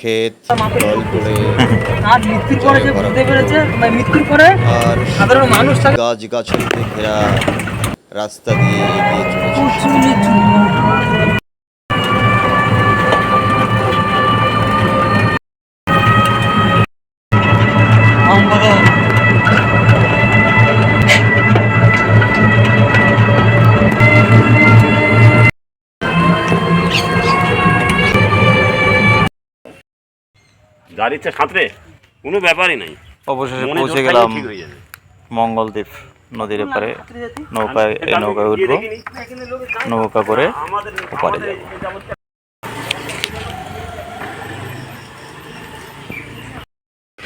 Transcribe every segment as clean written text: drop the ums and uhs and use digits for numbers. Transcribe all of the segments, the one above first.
ক্ষেত জল পড়ে আজ মৃত্যুর পরে যে বুঝতে পেরেছে, মৃত্যুর পরে আর সাধারণ মানুষ গাছ গাছালিতে ঘেরা রাস্তা দিয়ে এগিয়ে চলেছে। যার ইচ্ছা সাঁতরে কোনো ব্যাপারই নাই। অবশেষে পৌঁছে গেলাম মঙ্গলদ্বীপ নদীর এপারে। নৌকায় উঠবো, নৌকা করে ওপারে যাব।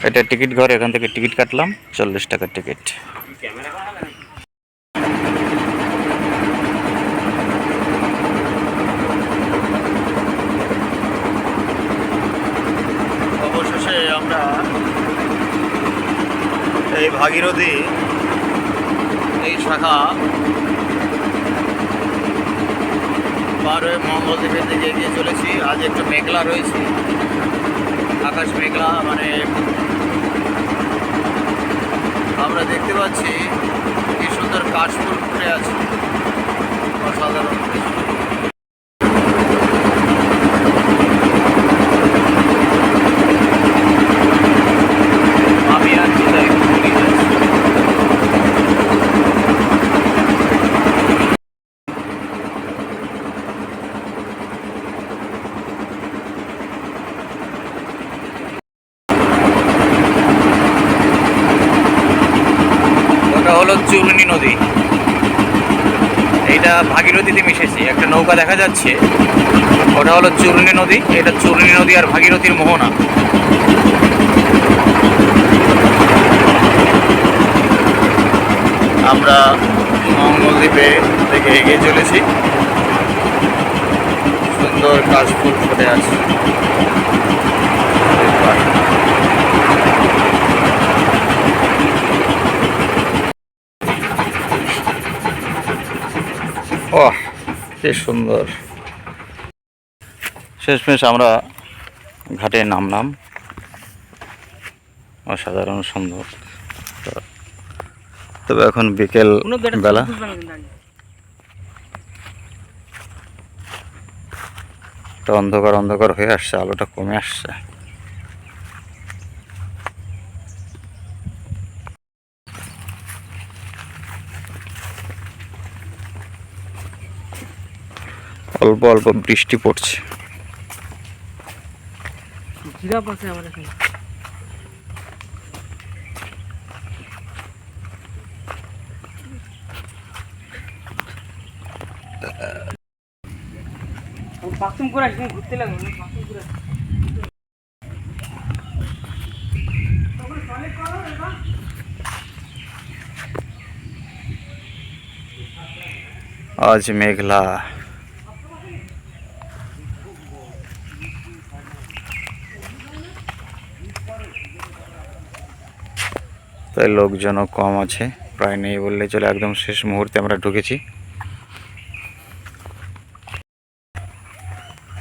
এটা টিকিট ঘর, এখান থেকে টিকিট কাটলাম 40 টাকার টিকিট। অবশেষে আমরা এই ভাগীরথী এই শাখা পার হয়ে মঙ্গলদ্বীপের দিকে এগিয়ে চলেছি। আজ একটু মেঘলা রয়েছে, আকাশ মেঘলা, মানে আমরা দেখতে পাচ্ছি কি সুন্দর কাশফুল ফুটে আছে, অসাধারণ। আমি আর চিন্তায় ঘুরে যাচ্ছি। হলো চূর্ণী নদী, এইটা ভাগীরথীতে মিশেছে। একটা নৌকা দেখা যাচ্ছে, ওটা হলো চূর্ণী নদী। এটা চূর্ণী নদী আর ভাগীরথীর মোহনা। আমরা মঙ্গলদ্বীপে থেকে এগিয়ে চলেছি। সুন্দর কাশফুল ফুটে আছে। ওহ, কি সুন্দর। শেষমেশ আমরা ঘাটে নামলাম। অসাধারণ সুন্দর। তবে এখন বিকেল বেলা, অন্ধকার অন্ধকার হয়ে আসছে, আলোটা কমে আসছে। অল্প অল্প বৃষ্টি পড়ছে। জিরাফ আছে আমার এখানে। বাথরুম করে আসি, ঘুরতে লাগলো বাথরুম করে। আজ মেঘলা, তাই লোকজনও কম আছে, প্রায় নেই বললে চলে। একদম শেষ মুহূর্তে আমরা ঢুকেছি।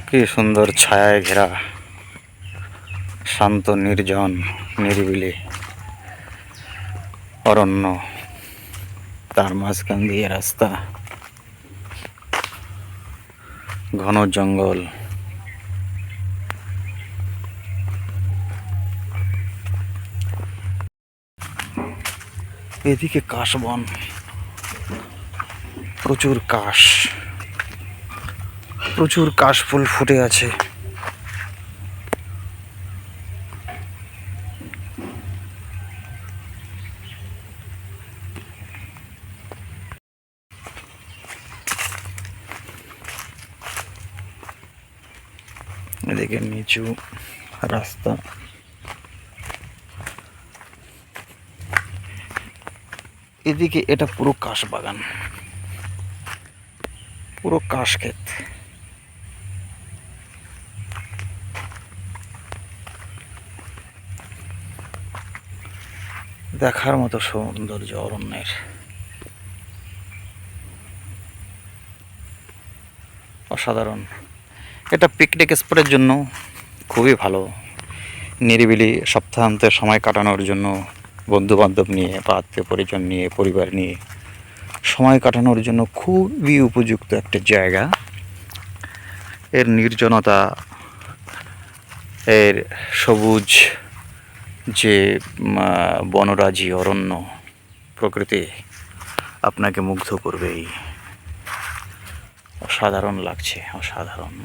কি সুন্দর ছায়ায় ঘেরা, শান্ত নির্জন নিরিবিলি অরণ্য, তার মাঝখান দিয়ে রাস্তা, ঘন জঙ্গল। এদিকে কাশবন, প্রচুর কাশফুল ফুটে আছে। এদিকে নিচু রাস্তা, এদিকে এটা পুরো কাশ বাগান, পুরো কাশ ক্ষেত। দেখার মতো সৌন্দর্য অরণ্যের, অসাধারণ। এটা পিকনিক স্পটের জন্য খুবই ভালো, নিরিবিলি সপ্তাহান্তে সময় কাটানোর জন্য বন্ধুবান্ধব নিয়ে বা আত্মীয় পরিজন নিয়ে পরিবার নিয়ে সময় কাটানোর জন্য খুবই উপযুক্ত একটা জায়গা। এর নির্জনতা, এর সবুজ যে বনরাজি অরণ্য, প্রকৃতি আপনাকে মুগ্ধ করবেই। অসাধারণ লাগছে, অসাধারণ।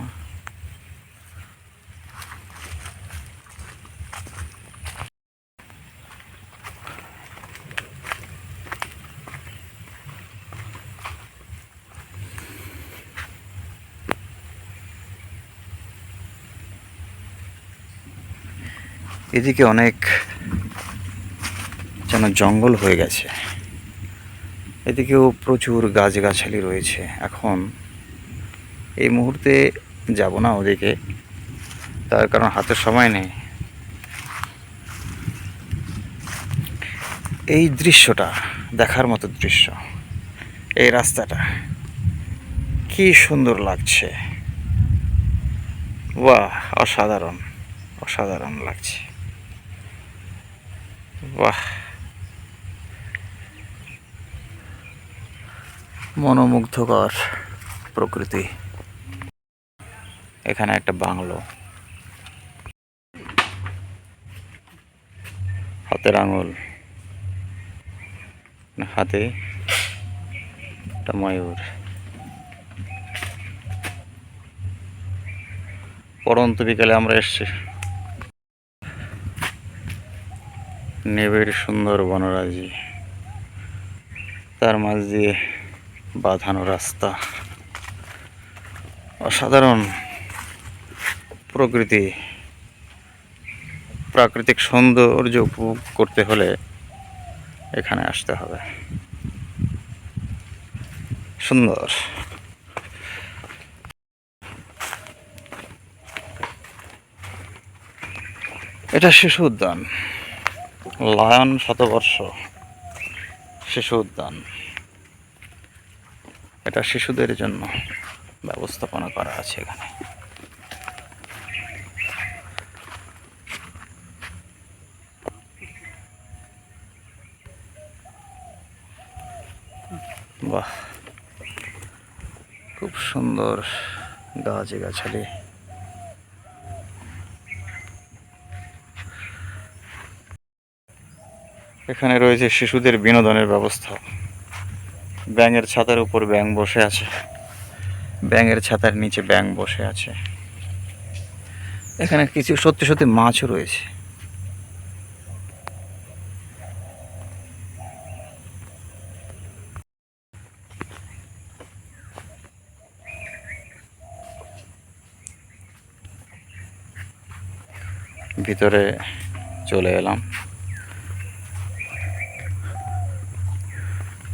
এদিকে অনেক যেন জঙ্গল হয়ে গেছে, এদিকেও প্রচুর গাছগাছালি রয়েছে। এখন এই মুহূর্তে যাব না ওদিকে, তার কারণ হাতে সময় নেই। এই দৃশ্যটা দেখার মতো দৃশ্য, এই রাস্তাটা কি সুন্দর লাগছে, বাহ, অসাধারণ, অসাধারণ লাগছে, বাহ, মনোমুগ্ধকর প্রকৃতি। এখানে একটা বাংলো, হাতের আঙুল, হাতে একটা ময়ূর। পরন্ত বিকালে আমরা এসছি, নিবিড় সুন্দর বনরাজি, তার মাঝ দিয়ে বাঁধানো রাস্তা, অসাধারণ প্রকৃতি। প্রাকৃতিক সৌন্দর্য উপভোগ করতে হলে এখানে আসতে হবে। সুন্দর। এটা শিশু উদ্যান, লায়ন শতবর্ষ শিশু উদ্যান। এটা শিশুদের জন্য ব্যবস্থাপনা করা আছে এখানে। বাহ, খুব সুন্দর গাছগাছালি। এখানে রয়েছে শিশুদের বিনোদনের ব্যবস্থা। ব্যাঙের ছাতার উপর ব্যাঙ বসে আছে, ব্যাঙের ছাতার নিচে ব্যাঙ বসে আছে। এখানে কিছু সত্যি সত্যি মাছও রয়েছে। ভিতরে চলে এলাম।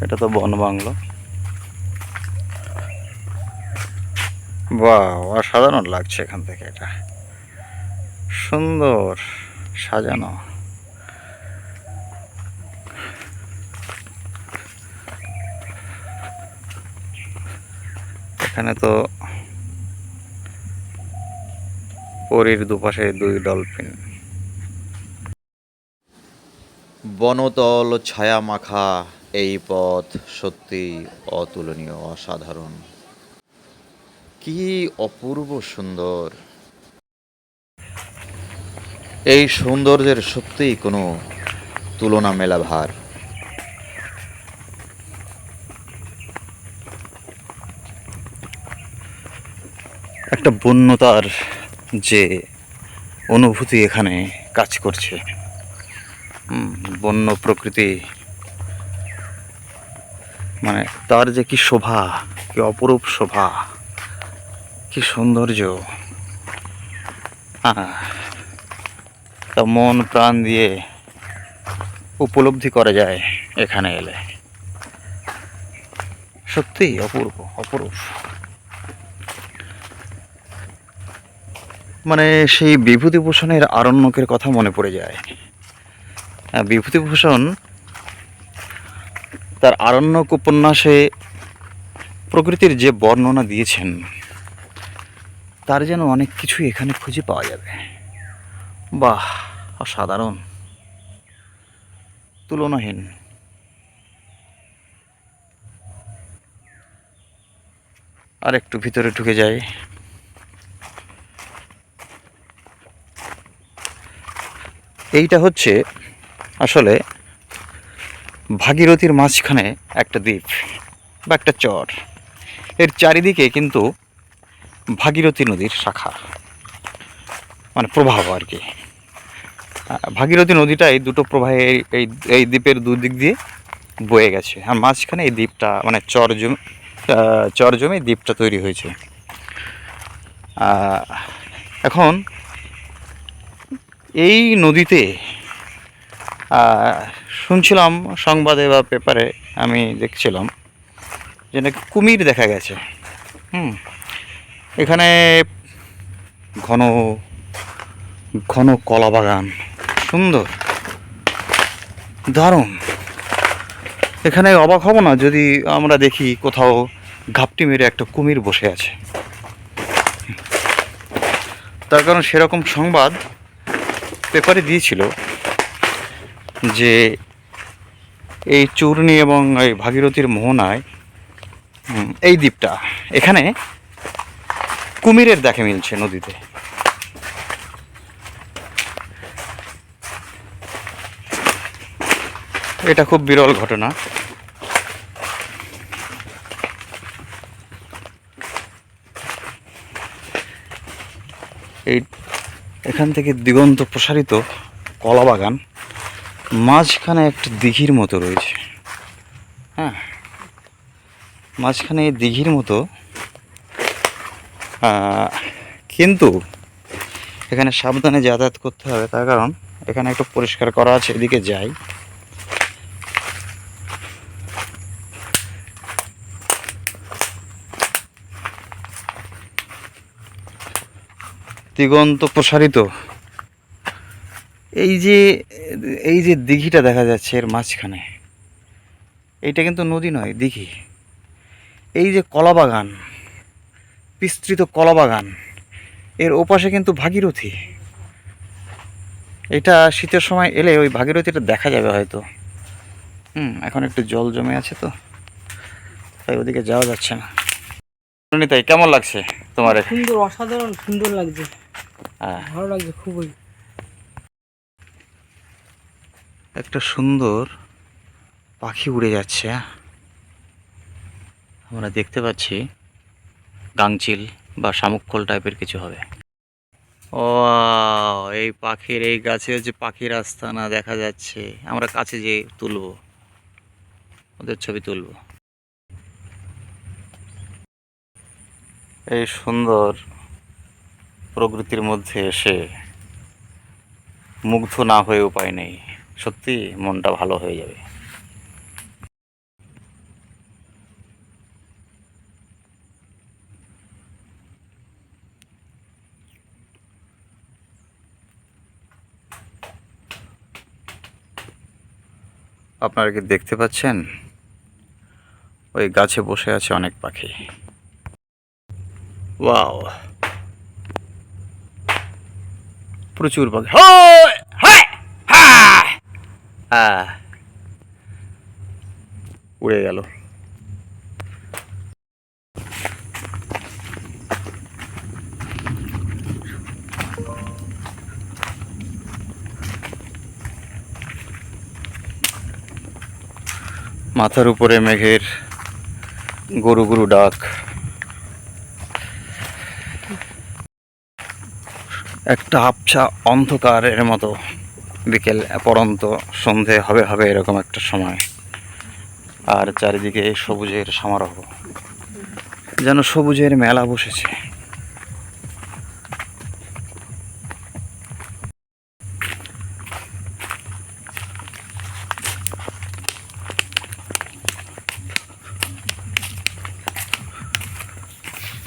এটা তো বন বাংলো। বাহ, অসাধারণ লাগছে এখান থেকে। এটা সুন্দর সাজানো। এখানে তো পরীর দুপাশে দুই ডলফিন। বনতল ছায়া মাখা এই পথ সত্যি অতুলনীয়, অসাধারণ, কি অপূর্ব সুন্দর। এই সৌন্দর্যের সত্যিই কোনো তুলনা মেলা ভার। একটা বন্যতার যে অনুভূতি এখানে কাজ করছে, বন্য প্রকৃতি, মানে তার যে কি শোভা, কি অপরূপ শোভা, কি সৌন্দর্য, তা মন প্রাণ দিয়ে উপলব্ধি করা যায় এখানে এলে। সত্যি অপূর্ব অপরূপ। মানে সেই বিভূতিভূষণের আরণ্যকের কথা মনে পড়ে যায়। বিভূতিভূষণ তার আরণ্যক উপন্যাসে প্রকৃতির যে বর্ণনা দিয়েছেন তার যেন অনেক কিছু এখানে খুঁজে পাওয়া যাবে। বাহ, অসাধারণ, তুলনাহীন। আর একটু ভিতরে ঢুকে যাই। এইটা হচ্ছে আসলে ভাগীরথীর মাঝখানে একটা দ্বীপ বা একটা চর। এর চারিদিকে কিন্তু ভাগীরথী নদীর শাখা, মানে প্রবাহ আর কি। ভাগীরথী নদীটাই দুটো প্রবাহে এই এই দ্বীপের দুদিক দিয়ে বয়ে গেছে, আর মাঝখানে এই দ্বীপটা মানে চর জমে দ্বীপটা তৈরি হয়েছে। এখন এই নদীতে শুনছিলাম সংবাদে বা পেপারে আমি দেখছিলাম যে নাকি কুমির দেখা গেছে। এখানে ঘন ঘন কলা বাগান, সুন্দর, দারুণ। এখানে অবাক হব না যদি আমরা দেখি কোথাও ঘাপটি মেরে একটা কুমির বসে আছে। তার কারণ সেরকম সংবাদ পেপারে দিয়েছিল যে এই চূর্ণী এবং এই ভাগীরথীর মোহনায় এই দ্বীপটা, এখানে কুমিরের দেখা মিলছে নদীতে। এটা খুব বিরল ঘটনা। এখান থেকে দিগন্ত প্রসারিত কলা বাগান, মাঝখানে একটা দিঘির মতো রয়েছে। হ্যাঁ, মাঝখানে দিঘির মতো, কিন্তু এখানে সাবধানে যাতায়াত করতে হবে, তার কারণ এখানে একটু পরিষ্কার করা আছে। এদিকে যাই। দিগন্ত প্রসারিত এই যে দিঘিটা দেখা যাচ্ছে এর মাঝখানে, এইটা কিন্তু নদী নয়, দিঘি। এই যে কলাবাগান, বিস্তৃত কলাবাগান, এর ওপাশে কিন্তু ভাগীরথী। এটা শীতের সময় এলে ওই ভাগীরথীটা দেখা যাবে হয়তো। এখন একটু জল জমে আছে তো, তাই ওদিকে যাওয়া যাচ্ছে না। তাই কেমন লাগছে তোমার? সুন্দর, অসাধারণ সুন্দর লাগছে, ভালো লাগছে খুবই। একটা সুন্দর পাখি উড়ে যাচ্ছে, আমরা দেখতে পাচ্ছি। গাংচিল বা শামুকখোল টাইপের কিছু হবে। ও, এই পাখির, এই গাছে যে পাখির আস্তানা দেখা যাচ্ছে। আমরা কাছে যেয়ে তুলবো, ওদের ছবি তুলবো। এই সুন্দর প্রকৃতির মধ্যে এসে মুগ্ধ না হয়ে উপায় নেই, সত্যি মনটা ভালো হয়ে যাবে। আপনারা কি দেখতে পাচ্ছেন? ওই গাছে বসে আছে অনেক পাখি। ওয়াও, প্রচুর পাখি। উড়ে গেল। মাথার উপরে মেঘের গরু গরু ডাক। একটা আবছা অন্ধকারের মতো বিকেল পরন্ত সন্ধে হবে হবে এরকম একটা সময়, আর চারিদিকে সবুজের সমারোহ, যেন সবুজের মেলা বসেছে।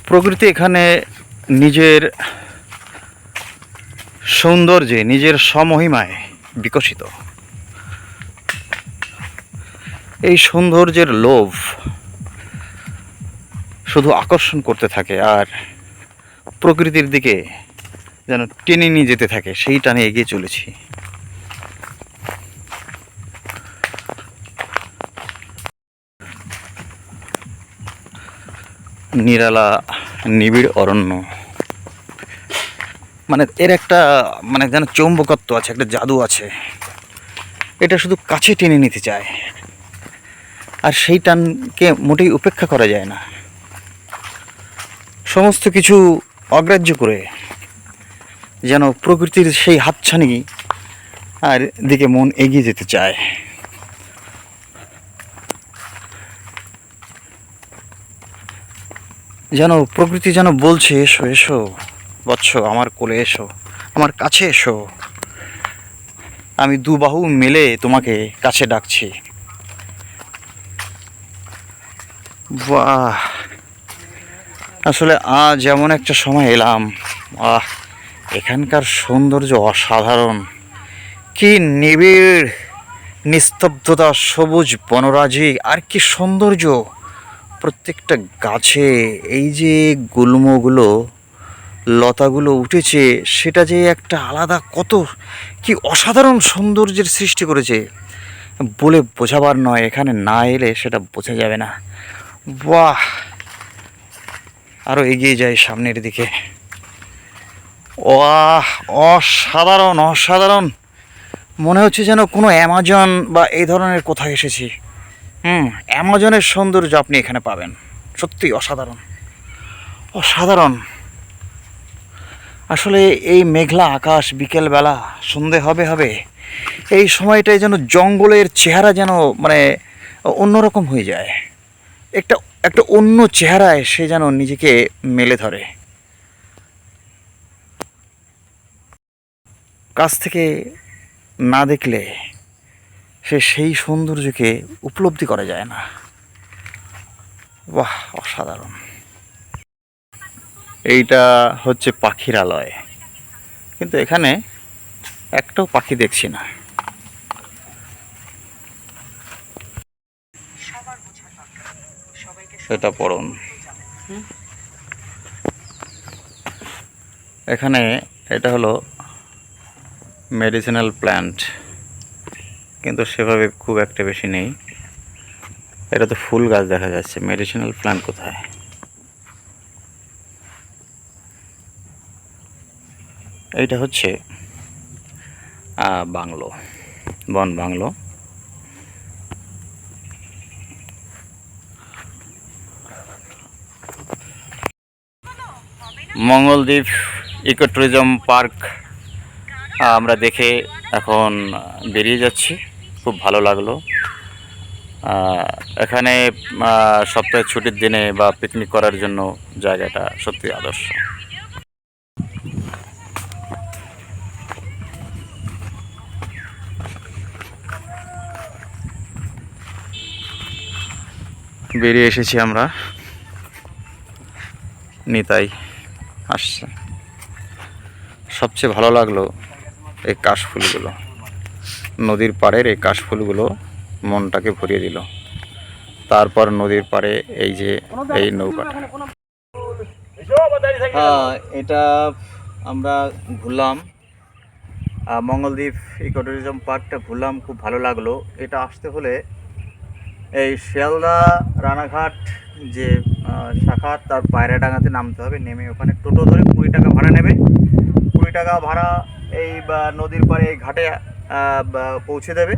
প্রকৃতি এখানে নিজের সৌন্দর্যে, নিজের সমহিমায় বিকশিত। এই সৌন্দর্যের লোভ শুধু আকর্ষণ করতে থাকে আর প্রকৃতির দিকে যেন টেনে নিয়ে যেতে থাকে, সেই টানে এগিয়ে চলেছি। নিরালা নিবিড় অরণ্য, মানে এর একটা মানে যেন চৌম্বকত্ব আছে, একটা জাদু আছে। এটা শুধু কাছে টেনে নিতে চায়, আর সেই টানকে মোটেই উপেক্ষা করা যায় না। সমস্ত কিছু অগ্রাহ্য করে যেন প্রকৃতির সেই হাতছানি আর দিকে মন এগিয়ে যেতে চায়। যেন প্রকৃতি যেন বলছে, এসো এসো বৎস, আমার কোলে এসো, আমার কাছে এসো, আমি দুবাহু মেলে তোমাকে কাছে ডাকছি। বাহ, আসলে আজ এমন একটা সময় এলাম, আহ এখানকার সৌন্দর্য অসাধারণ। কি নিবিড় নিস্তব্ধতা, সবুজ বনরাজি, আর কি সৌন্দর্য। প্রত্যেকটা গাছে এই যে গুল্মগুলো, লতাগুলো উঠেছে, সেটা যে একটা আলাদা কত কি অসাধারণ সৌন্দর্যের সৃষ্টি করেছে, বলে বোঝাবার নয়। এখানে না এলে সেটা বোঝা যাবে না। বাহ, আরও এগিয়ে যাই সামনের দিকে। ওয়াহ, অসাধারণ অসাধারণ, মনে হচ্ছে যেন কোনো অ্যামাজন বা এই ধরনের কোথায় এসেছি। অ্যামাজনের সৌন্দর্য আপনি এখানে পাবেন। সত্যি অসাধারণ অসাধারণ। আসলে এই মেঘলা আকাশ, বিকেলবেলা সন্ধে হবে হবে, এই সময়টায় যেন জঙ্গলের চেহারা যেন মানে অন্যরকম হয়ে যায়। একটা একটা অন্য চেহারায় সে যেন নিজেকে মেলে ধরে। কাছ থেকে না দেখলে সেই সৌন্দর্যকে উপলব্ধি করা যায় না। বাহ, অসাধারণ। এইটা হচ্ছে পাখিরালয়, কিন্তু এখানে একটাও পাখি দেখছি না। এটা পড়ুন। এখানে এটা হলো মেডিসিনাল প্ল্যান্ট, কিন্তু সেভাবে খুব একটা বেশি নেই। এটা তো ফুল গাছ দেখা যাচ্ছে, মেডিসিনাল প্ল্যান্ট কোথায়? এইটা হচ্ছে বাংলো, বন bungalow. Mangaldwip eco tourism park আমরা দেখে এখন বেরিয়ে যাচ্ছি। খুব ভালো লাগলো। এখানে সপ্তাহে ছুটির দিনে বা পিকনিক করার জন্য জায়গাটা সত্যি আদর্শ। বেরিয়ে এসেছি আমরা, নিতাই আসছে। সবচেয়ে ভালো লাগলো এই কাশফুলগুলো, নদীর পাড়ের এই কাশফুলগুলো মনটাকে ভরিয়ে দিল। তারপর নদীর পাড়ে এই যে এই নৌকাটা, এটা আমরা ঘুরলাম, মঙ্গলদ্বীপ ইকো ট্যুরিজম পার্কটা ঘুরলাম, খুব ভালো লাগলো। এটা আসতে হলে এই শিয়ালদা রানাঘাট যে শাখা, তার পায়রাডাঙ্গাতে নামতে হবে। নেমে ওখানে টোটো ধরে 20 টাকা ভাড়া নেবে। 20 টাকা ভাড়া এই নদীর পাড়ে এই ঘাটে পৌঁছে দেবে।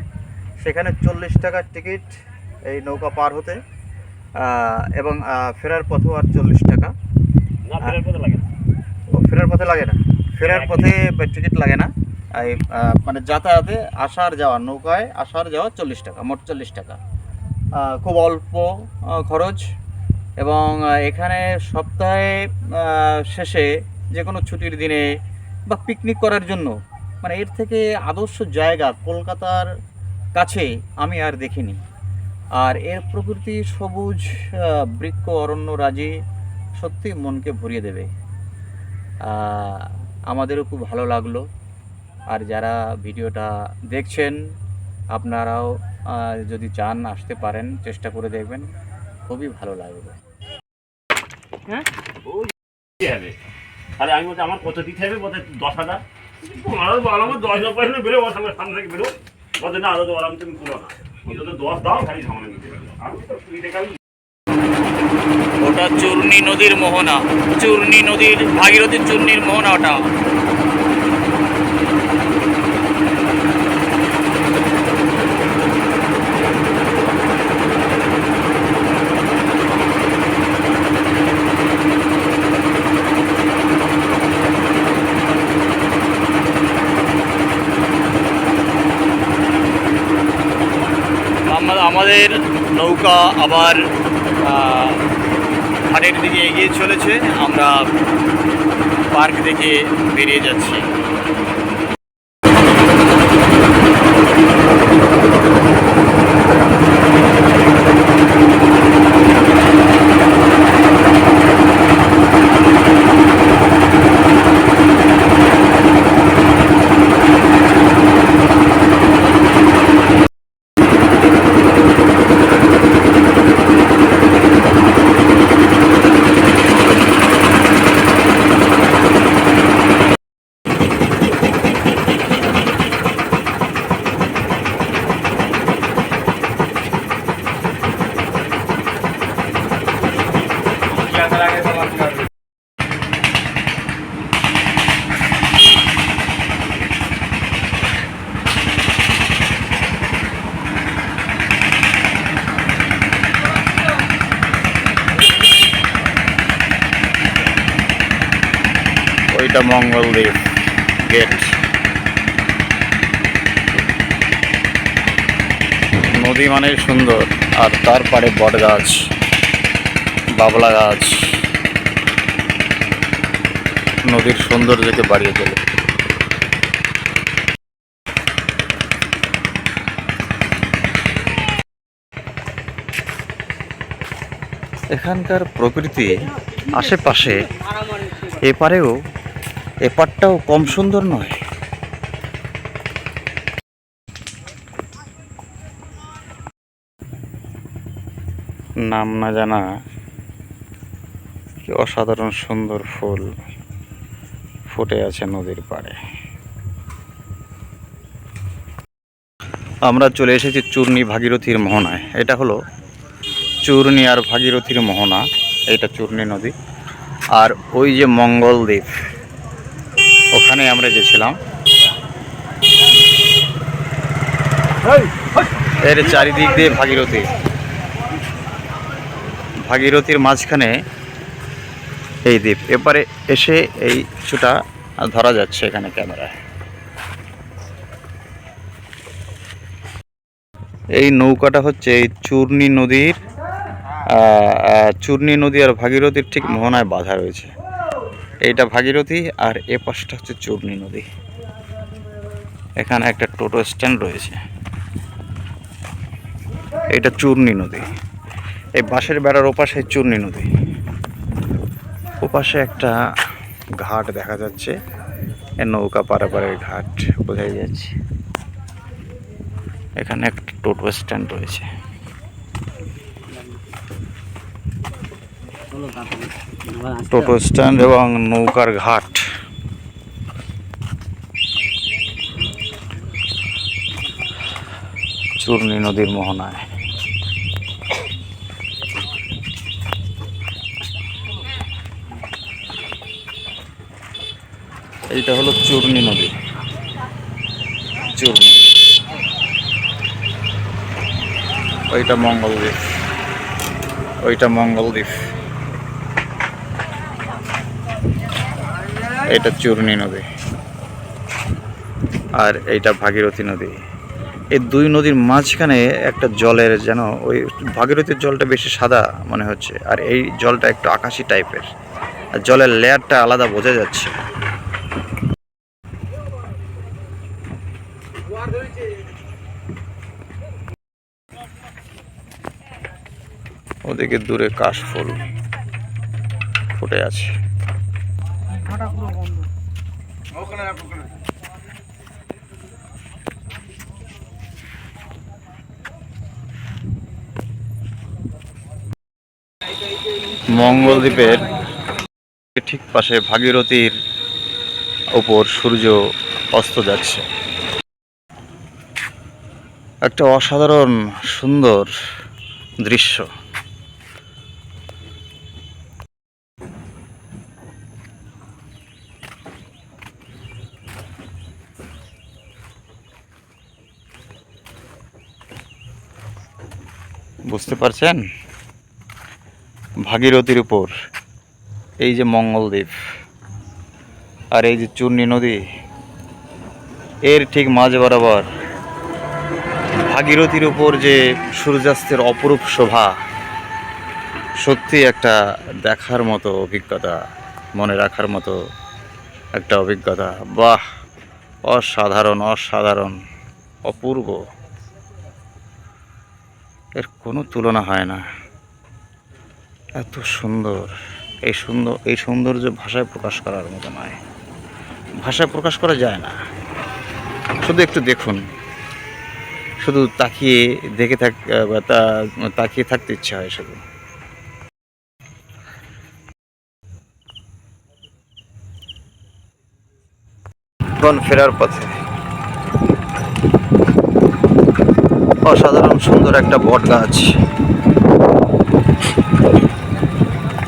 সেখানে 40 টাকার টিকিট এই নৌকা পার হতে, এবং ফেরার পথেও আর 40 টাকা। ফেরার পথে লাগে না, ফেরার পথে টিকিট লাগে না। এই মানে যাতায়াতে আসা আর যাওয়া, নৌকায় আসা আর যাওয়া 40 টাকা, মোট 40 টাকা। খুব অল্প খরচ। এবং এখানে সপ্তাহে শেষে যে কোনো ছুটির দিনে বা পিকনিক করার জন্য, মানে এর থেকে আদর্শ জায়গা কলকাতার কাছে আমি আর দেখিনি। আর এর প্রকৃতি সবুজ, বৃক্ষ অরণ্য রাজি, সত্যি মনকে ভরিয়ে দেবে। আমাদেরও খুব ভালো লাগলো। আর যারা ভিডিওটা দেখছেন আপনারাও যদি চান আসতে পারেন, চেষ্টা করে দেখবেন, খুবই ভালো লাগবে। হ্যাঁ কি হবে? তাহলে আমি বলছি আমার কত দিতে হবে? বলতে 10,000। আমার 10,000 পয়সা বেরো, আমার সামনে থেকে বেরো। বলতে না আরো আরাম তুমি পুরো না, অন্তত 10 দাও, খালি ঝামেলা নিতে পারবে। আমি তো ফ্রিতে খালি। ওটা চূর্ণী নদীর মোহনা, চূর্ণী নদীর ভাগীরথী চূর্ণীর মোহনা ওটা। আমাদের নৌকা আবার ঘাটের দিকে এগিয়ে চলেছে। আমরা পার্ক থেকে বেরিয়ে যাচ্ছি। ওইটা মঙ্গলদ্বীপ গেট। নদী মানে সুন্দর, আর তার পাড়ে বট গাছ, বাবলা গাছ নদীর সৌন্দর্যকে বাড়িয়ে তোলে। এখানকার প্রকৃতি আশেপাশে এপারেও এপারটাও কম সুন্দর নয়। নাম না জানা কি অসাধারণ সুন্দর ফুল ফুটে আছে নদীর পাড়ে। আমরা চলে এসেছি চূর্ণী ভাগীরথীর মোহনায়। এটা হলো চূর্ণী আর ভাগীরথীর মোহনা, এটা চূর্ণী নদী। আর ওই যে মঙ্গলদ্বীপ, ওখানে আমরা গেছিলাম। এর চারিদিক দিয়ে ভাগীরথী, ভাগীরথীর মাঝখানে এই দ্বীপ। এবারে এসে এই কিছুটা ধরা যাচ্ছে এখানে ক্যামেরায়। এই নৌকাটা হচ্ছে এই চূর্ণী নদীর চূর্ণী নদী আর ভাগীরথীর ঠিক মোহনায় বাঁধা রয়েছে। এইটা ভাগীরথী আর এ পাশটা হচ্ছে চূর্ণী নদী। এখানে একটা টোটো স্ট্যান্ড রয়েছে। এটা চূর্ণী নদী। এই বাঁশের বেড়ার ওপাশে চূর্ণী নদী, ওপাশে একটা ঘাট দেখা যাচ্ছে, নৌকা পারাপারের ঘাট বোঝাই যাচ্ছে। এখানে একটা টোটো স্ট্যান্ড রয়েছে। টোটো স্ট্যান্ড এবং নৌকার ঘাট। চূর্ণী নদীর মোহনায়। এইটা হলো চূর্ণী নদী, চূর্ণী। ওইটা মঙ্গলদ্বীপ, ওইটা মঙ্গলদ্বীপ, এটা চূর্ণী নদী, আর এইটা ভাগীরথী নদী। এই দুই নদীর মাঝখানে একটা জলের, যেন ওই ভাগীরথীর জলটা বেশি সাদা মনে হচ্ছে, আর এই জলটা একটু আকাশি টাইপের, আর জলের লেয়ারটা আলাদা বোঝা যাচ্ছে। ওদিকে দূরে কাশফুল। ফুটে আছে। ফাটা পুরো বন্ধ। মঙ্গলদ্বীপের ঠিক পাশে ভাগীরথীর উপর সূর্য অস্ত যাচ্ছে। একটা অসাধারণ সুন্দর দৃশ্য। বুঝতে পারছেন, ভাগীরথীর উপর এই যে মঙ্গলদ্বীপ আর এই যে চূর্ণী নদী, এর ঠিক মাঝ বরাবর ভাগীরথীর উপর যে সূর্যাস্তের অপরূপ শোভা, সত্যি একটা দেখার মতো অভিজ্ঞতা, মনে রাখার মতো একটা অভিজ্ঞতা। বাহ, অসাধারণ অসাধারণ, অপূর্ব, এর কোনো তুলনা হয় না। এত সুন্দর, এই সৌন্দর্য ভাষায় প্রকাশ করার মতো নয়, ভাষায় প্রকাশ করা যায় না। শুধু একটু দেখুন, শুধু তাকিয়ে থাকতে ইচ্ছে হয় শুধু। এখন ফেরার পথে অসাধারণ সুন্দর একটা বট গাছ।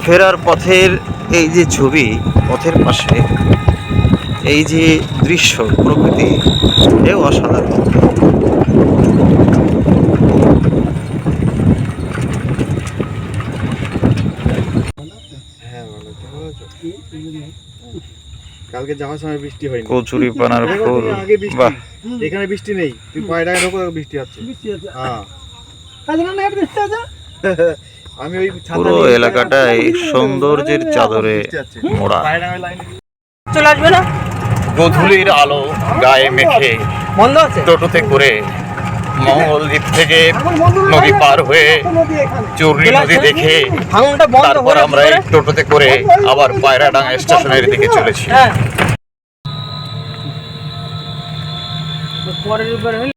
ফেরার পথের এই যে ছবি, পথের পাশে এই যে দৃশ্য, প্রকৃতি, এও অসাধারণ। কালকে যাওয়ার সময় বৃষ্টি হয়নি। কচুরি পানার ফুল, আগে বৃষ্টি, বাহ, এখানে বৃষ্টি নেই, তুই পায়ে ডাকে ঢোকো বৃষ্টি হচ্ছে। বৃষ্টি আছে। হ্যাঁ, কাজিরাঙ্গা ঘাট বৃষ্টি আছে? আমি ওই ছাতা পুরো নিয়ে এলাকাটাই সৌন্দর্যের চাদরে বৃষ্টি আছে। মোড়া। পায়ে ডাকে লাইনে চলে আসবে না? গোধূলির আলো গায়ে মেখে বন্ধ আছে? টোটোতে করে মঙ্গলদ্বীপ থেকে নদী পার হয়ে নদী এখানে। চূর্ণী নদী দেখে ভাঙনটা বন্ধ তারপর করে আমরা এই টোটোতে করে আবার পায়রাডাঙ্গা স্টেশনের দিকে চলেছি। হ্যাঁ। পরের উপরে